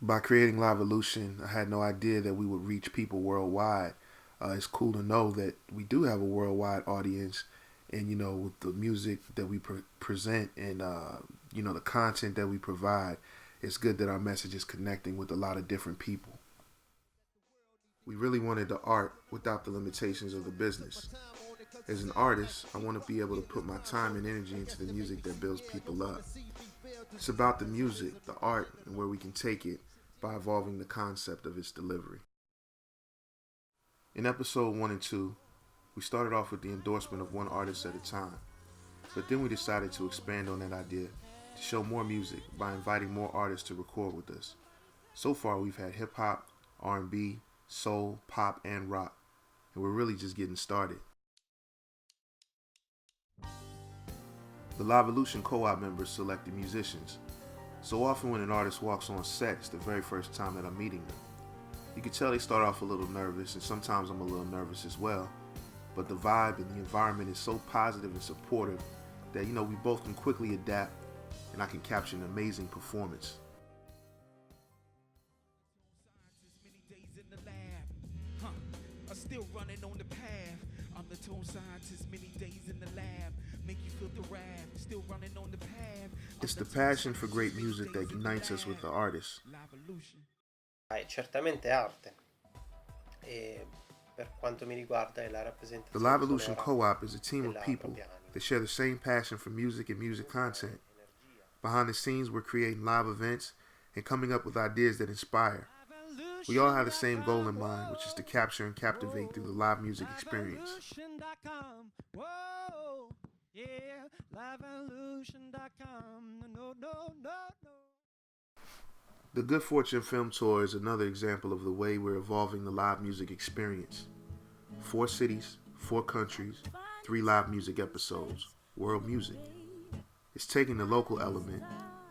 By creating LIVEVOLUTION, I had no idea that we would reach people worldwide. It's cool to know that we do have a worldwide audience, and with the music that we present and the content that we provide, it's good that our message is connecting with a lot of different people. We really wanted the art without the limitations of the business. As an artist, I want to be able to put my time and energy into the music that builds people up. It's about the music, the art, and where we can take it by evolving the concept of its delivery. In episode 1 and 2, we started off with the endorsement of one artist at a time, but then we decided to expand on that idea to show more music by inviting more artists to record with us. So far we've had hip-hop, R&B, soul, pop, and rock, and we're really just getting started. The LIVEVOLUTION co-op members select the musicians. So often when an artist walks on set, it's the very first time that I'm meeting them. You can tell they start off a little nervous, and sometimes I'm a little nervous as well. But the vibe and the environment is so positive and supportive that, we both can quickly adapt, and I can capture an amazing performance. Still running on the path. I'm the tone scientist, many days in the lab. Make you feel the wrath. Still running on the path. It's the passion for great music that unites us with the artists. È certamente arte. E per quanto mi riguarda è la rappresentazione. The LIVEVOLUTION co-op is a team of people that share the same passion for music and music content. Behind the scenes, we're creating live events and coming up with ideas that inspire. We all have the same goal in mind, which is to capture and captivate through the live music experience. The Good Fortune Film Tour is another example of the way we're evolving the live music experience. 4 cities, 4 countries, 3 live music episodes, world music. It's taking the local element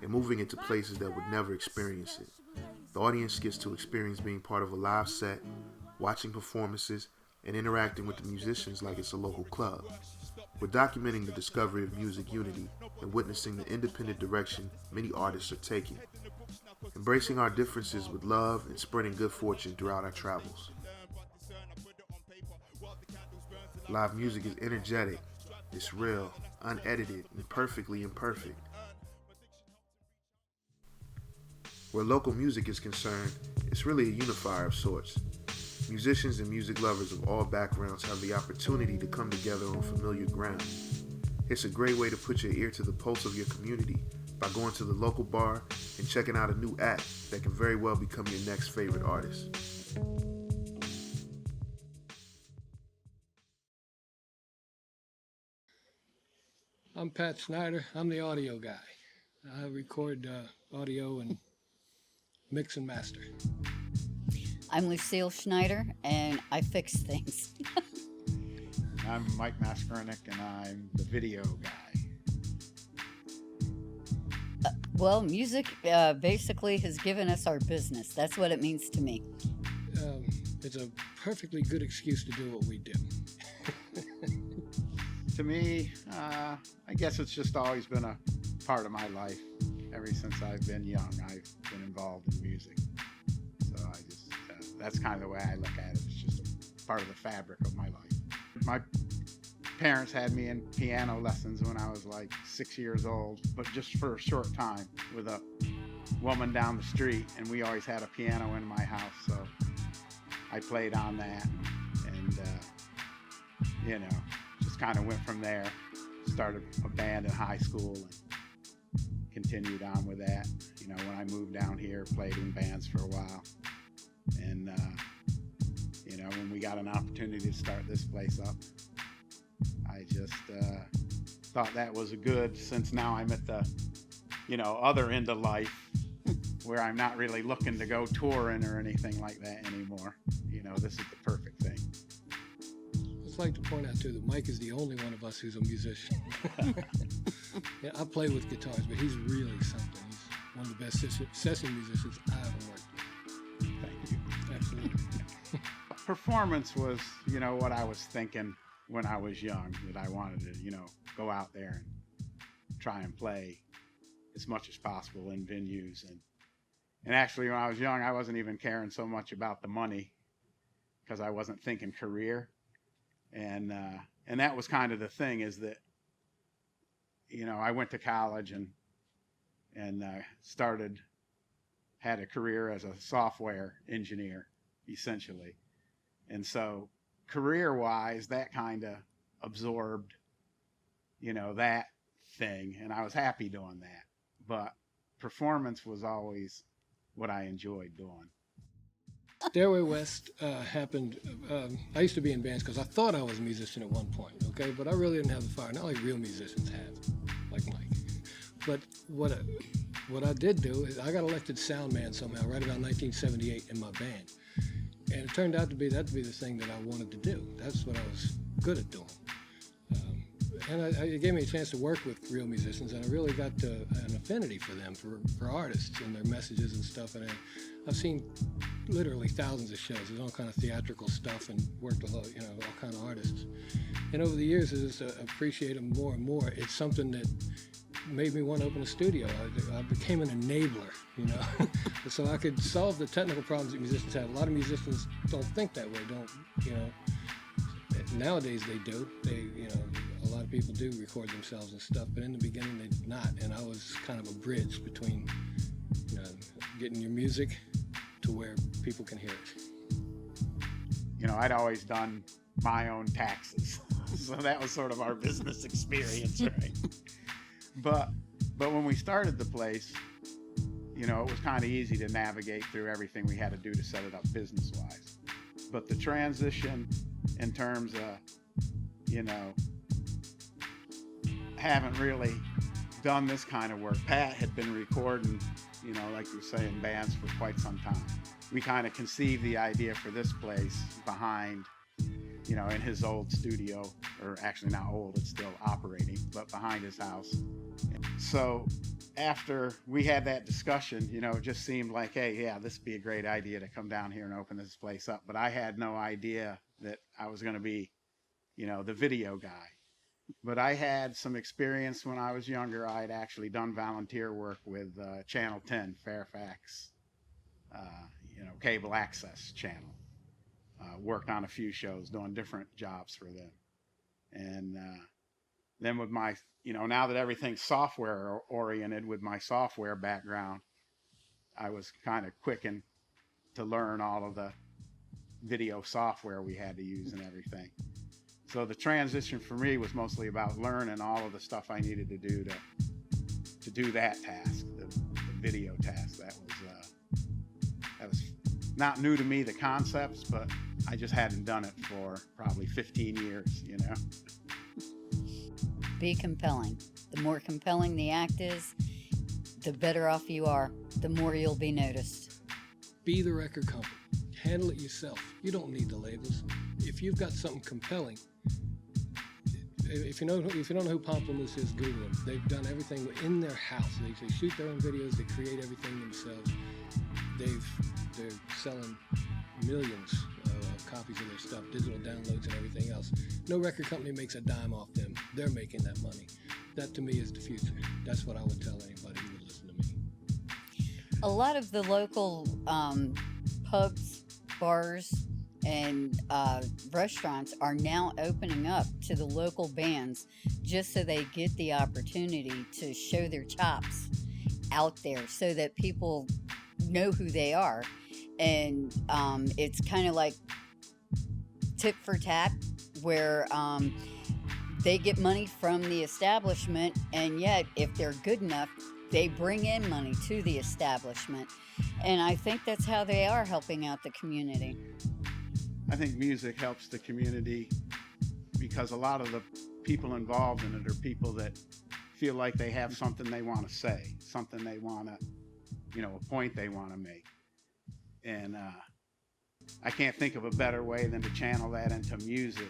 and moving it to places that would never experience it. The audience gets to experience being part of a live set, watching performances, and interacting with the musicians like it's a local club. We're documenting the discovery of music unity and witnessing the independent direction many artists are taking, embracing our differences with love and spreading good fortune throughout our travels. Live music is energetic, it's real, unedited, and perfectly imperfect. Where local music is concerned, it's really a unifier of sorts. Musicians and music lovers of all backgrounds have the opportunity to come together on familiar ground. It's a great way to put your ear to the pulse of your community by going to the local bar and checking out a new act that can very well become your next favorite artist. I'm Pat Snyder. I'm the audio guy. I record audio and mix and master. I'm Lucile Schneider, and I fix things. I'm Mike Maskornik, and I'm the video guy. Well, music basically has given us our business. That's what it means to me. It's a perfectly good excuse to do what we do. To me, I guess it's just always been a part of my life. Ever since I've been young, I've been involved in music. So I just, that's kind of the way I look at it. It's just a part of the fabric of my life. My parents had me in piano lessons when I was like 6 years old, but just for a short time with a woman down the street, and we always had a piano in my house, so I played on that, and just kind of went from there. Started a band in high school and continued on with that. When I moved down here, played in bands for a while, and when we got an opportunity to start this place up, I just thought that was good, since now I'm at the other end of life where I'm not really looking to go touring or anything like that anymore. This is the perfect thing. just like to point out too that Mike is the only one of us who's a musician. Yeah, I play with guitars, but he's really something. He's one of the best session musicians I ever worked with. Thank you. Absolutely. Performance was, you know, what I was thinking when I was young, that I wanted to, you know, go out there and try and play as much as possible in venues. And actually, when I was young, I wasn't even caring so much about the money, because I wasn't thinking career. And that was kind of the thing, is that, you know, I went to college and had a career as a software engineer, essentially. And so career-wise, that kind of absorbed, you know, that thing, and I was happy doing that. But performance was always what I enjoyed doing. Stairway West happened. I used to be in bands because I thought I was a musician at one point, okay? But I really didn't have the fire, not like real musicians have, like Mike. But what I did do is I got elected sound man somehow right around 1978 in my band. And it turned out to be the thing that I wanted to do. That's what I was good at doing. And it gave me a chance to work with real musicians, and I really got an affinity for them, for artists and their messages and stuff. And I've seen literally thousands of shows. There's all kind of theatrical stuff, and worked with all kind of artists. And over the years, I just appreciate them more and more. It's something that made me want to open a studio. I became an enabler, you know, so I could solve the technical problems that musicians have. A lot of musicians don't think that way, you know. Nowadays they do. A lot of people do record themselves and stuff, but in the beginning they did not. And I was kind of a bridge between, you know, getting your music to where people can hear it. You know, I'd always done my own taxes, so that was sort of our business experience, right? But when we started the place, you know, it was kind of easy to navigate through everything we had to do to set it up business-wise. But the transition in terms of, you know, haven't really done this kind of work. Pat had been recording, you know, like you say, in bands for quite some time. We kind of conceived the idea for this place behind, you know, in his old studio, or actually not old, it's still operating, but behind his house. So after we had that discussion, you know, it just seemed like, hey, yeah, this would be a great idea to come down here and open this place up. But I had no idea that I was going to be, you know, the video guy. But I had some experience when I was younger. I had actually done volunteer work with Channel 10, Fairfax, you know, cable access channel. Worked on a few shows, doing different jobs for them. And then with my, you know, now that everything's software oriented, with my software background, I was kind of quickened to learn all of the video software we had to use and everything. So the transition for me was mostly about learning all of the stuff I needed to do that task, the video task. That was not new to me, the concepts, but I just hadn't done it for probably 15 years, you know. Be compelling. The more compelling the act is, the better off you are, the more you'll be noticed. Be the record company. Handle it yourself. You don't need the labels. If you've got something compelling, if you don't know who Pomplamoose is, Google them. They've done everything in their house. They shoot their own videos. They create everything themselves. They're selling millions of copies of their stuff, digital downloads and everything else. No record company makes a dime off them. They're making that money. That to me is the future. That's what I would tell anybody who would listen to me. A lot of the local pubs, bars, and restaurants are now opening up to the local bands just so they get the opportunity to show their chops out there so that people know who they are. And it's kind of like tit for tat, where they get money from the establishment, and yet if they're good enough, they bring in money to the establishment. And I think that's how they are helping out the community. I think music helps the community because a lot of the people involved in it are people that feel like they have something they want to say, something they want to, you know, a point they want to make. And I can't think of a better way than to channel that into music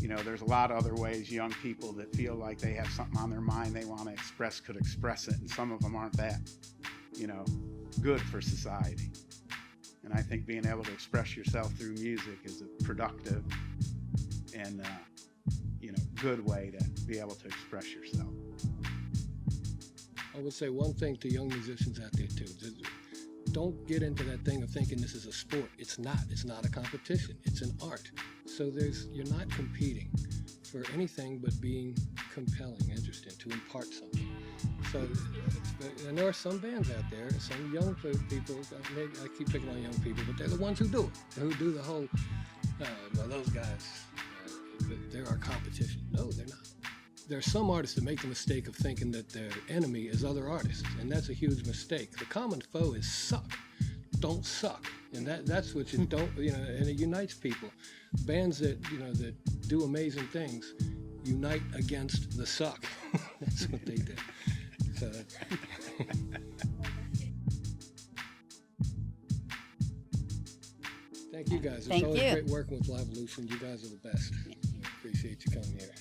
you know, there's a lot of other ways young people that feel like they have something on their mind they want to express could express it, and some of them aren't that, you know, good for society. And I think being able to express yourself through music is a productive and, you know, good way to be able to express yourself. I would say one thing to young musicians out there too. Don't get into that thing of thinking this is a sport. It's not. It's not a competition. It's an art. So you're not competing for anything but being compelling, interesting, to impart something. So, and there are some bands out there, some young people, I keep picking on young people, but they're the ones who do it, who do the whole, well, those guys, they're our competition. No, they're not. There are some artists that make the mistake of thinking that their enemy is other artists, and that's a huge mistake. The common foe is suck. Don't suck. And that's what you don't, you know, and it unites people. Bands that, you know, that do amazing things unite against the suck. That's what they do. So thank you guys. It's always great working with LIVEVOLUTION. You guys are the best. Appreciate you coming here.